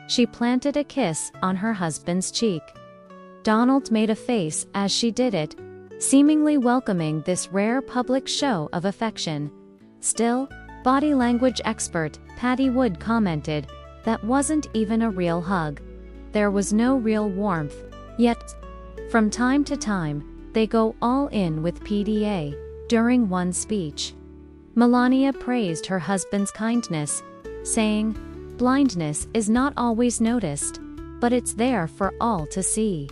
She planted a kiss on her husband's cheek. Donald made a face as she did it, seemingly welcoming this rare public show of affection. Still, body language expert Patty Wood commented, "That wasn't even a real hug. There was no real warmth." Yet, from time to time, they go all in with PDA. During one speech, Melania praised her husband's kindness, saying, "Blindness is not always noticed, but it's there for all to see."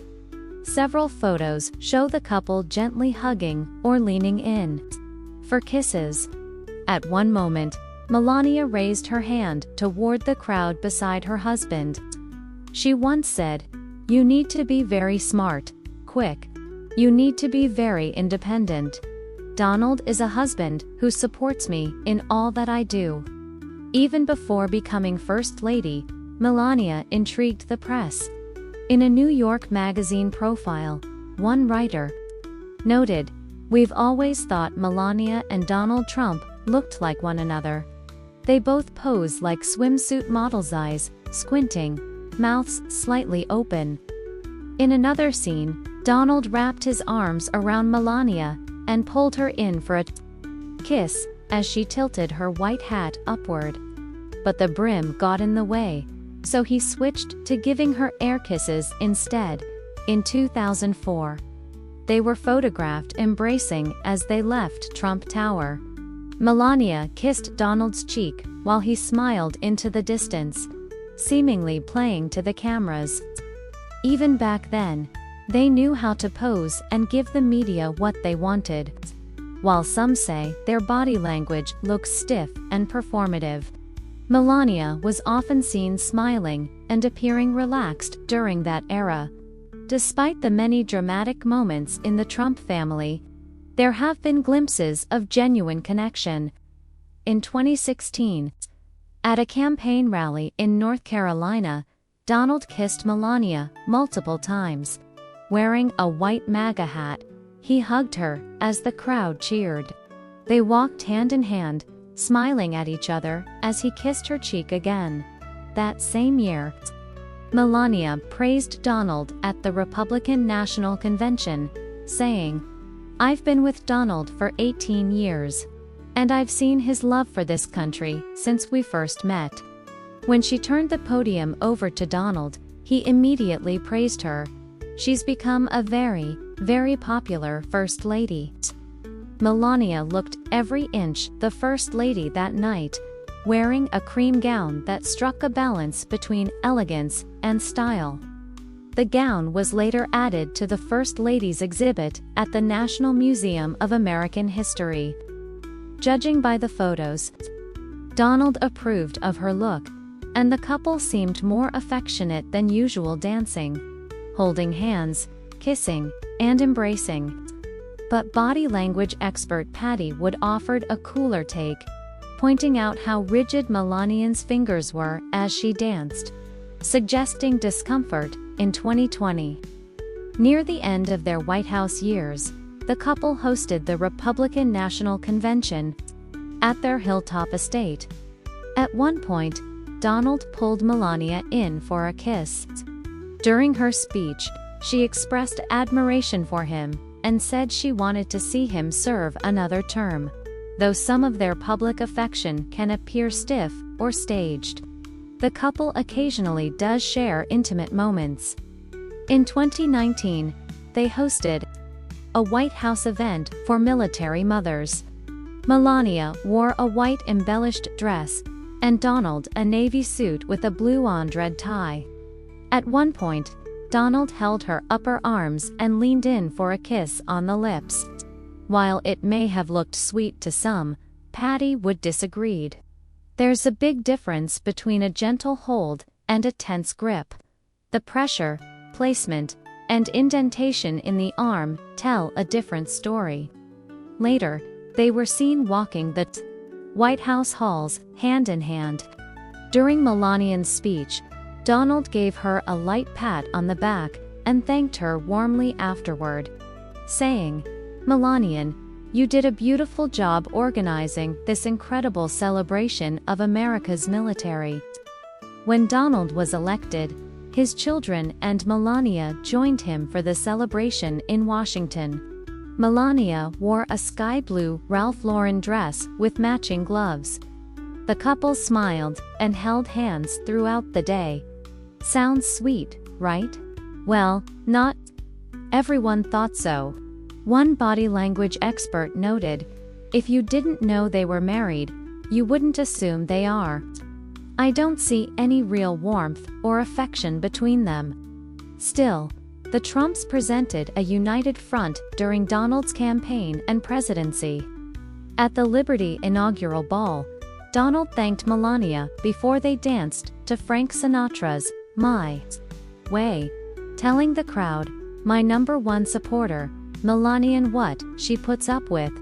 Several photos show the couple gently hugging or leaning in for kisses. At one moment, Melania raised her hand toward the crowd beside her husband. She once said, "You need to be very smart, quick. You need to be very independent. Donald is a husband who supports me in all that I do." Even before becoming First Lady, Melania intrigued the press. In a New York Magazine profile, one writer noted, "We've always thought Melania and Donald Trump looked like one another. They both pose like swimsuit models, eyes squinting, mouths slightly open." In another scene, Donald wrapped his arms around Melania and pulled her in for a kiss as she tilted her white hat upward. But the brim got in the way, so he switched to giving her air kisses instead. In 2004, they were photographed embracing as they left Trump Tower. Melania kissed Donald's cheek while he smiled into the distance, seemingly playing to the cameras. Even back then, they knew how to pose and give the media what they wanted. While some say their body language looks stiff and performative, Melania was often seen smiling and appearing relaxed during that era. Despite the many dramatic moments in the Trump family, there have been glimpses of genuine connection. In 2016, at a campaign rally in North Carolina, Donald kissed Melania multiple times. Wearing a white MAGA hat, he hugged her as the crowd cheered. They walked hand in hand, smiling at each other as he kissed her cheek again. That same year, Melania praised Donald at the Republican National Convention, saying, "I've been with Donald for 18 years, and I've seen his love for this country since we first met." When she turned the podium over to Donald, he immediately praised her. "She's become a very, very popular First Lady." Melania looked every inch the First Lady that night, wearing a cream gown that struck a balance between elegance and style. The gown was later added to the First Lady's exhibit at the National Museum of American History. Judging by the photos, Donald approved of her look, and the couple seemed more affectionate than usual, dancing, holding hands, kissing, and embracing. But body language expert Patty Wood offered a cooler take, pointing out how rigid Melania's fingers were as she danced, suggesting discomfort. In 2020, near the end of their White House years, the couple hosted the Republican National Convention at their Hilltop estate. At one point, Donald pulled Melania in for a kiss. During her speech, she expressed admiration for him and said she wanted to see him serve another term, though some of their public affection can appear stiff or staged. The couple occasionally does share intimate moments. In 2019, they hosted a White House event for military mothers. Melania wore a white embellished dress, and Donald a navy suit with a blue on red tie. At one point, Donald held her upper arms and leaned in for a kiss on the lips. While it may have looked sweet to some, Patty Wood disagreed. "There's a big difference between a gentle hold and a tense grip. The pressure, placement, and indentation in the arm tell a different story." Later, they were seen walking the White House halls hand in hand. During Melania's speech, Donald gave her a light pat on the back and thanked her warmly afterward, saying, "Melania, you did a beautiful job organizing this incredible celebration of America's military." When Donald was elected, his children and Melania joined him for the celebration in Washington. Melania wore a sky blue Ralph Lauren dress with matching gloves. The couple smiled and held hands throughout the day. Sounds sweet, right? Well, not everyone thought so. One body language expert noted, "If you didn't know they were married, you wouldn't assume they are. I don't see any real warmth or affection between them." Still, the Trumps presented a united front during Donald's campaign and presidency. At the Liberty inaugural ball, Donald thanked Melania before they danced to Frank Sinatra's "My Way," telling the crowd, "My #1 supporter, Melania, and what she puts up with."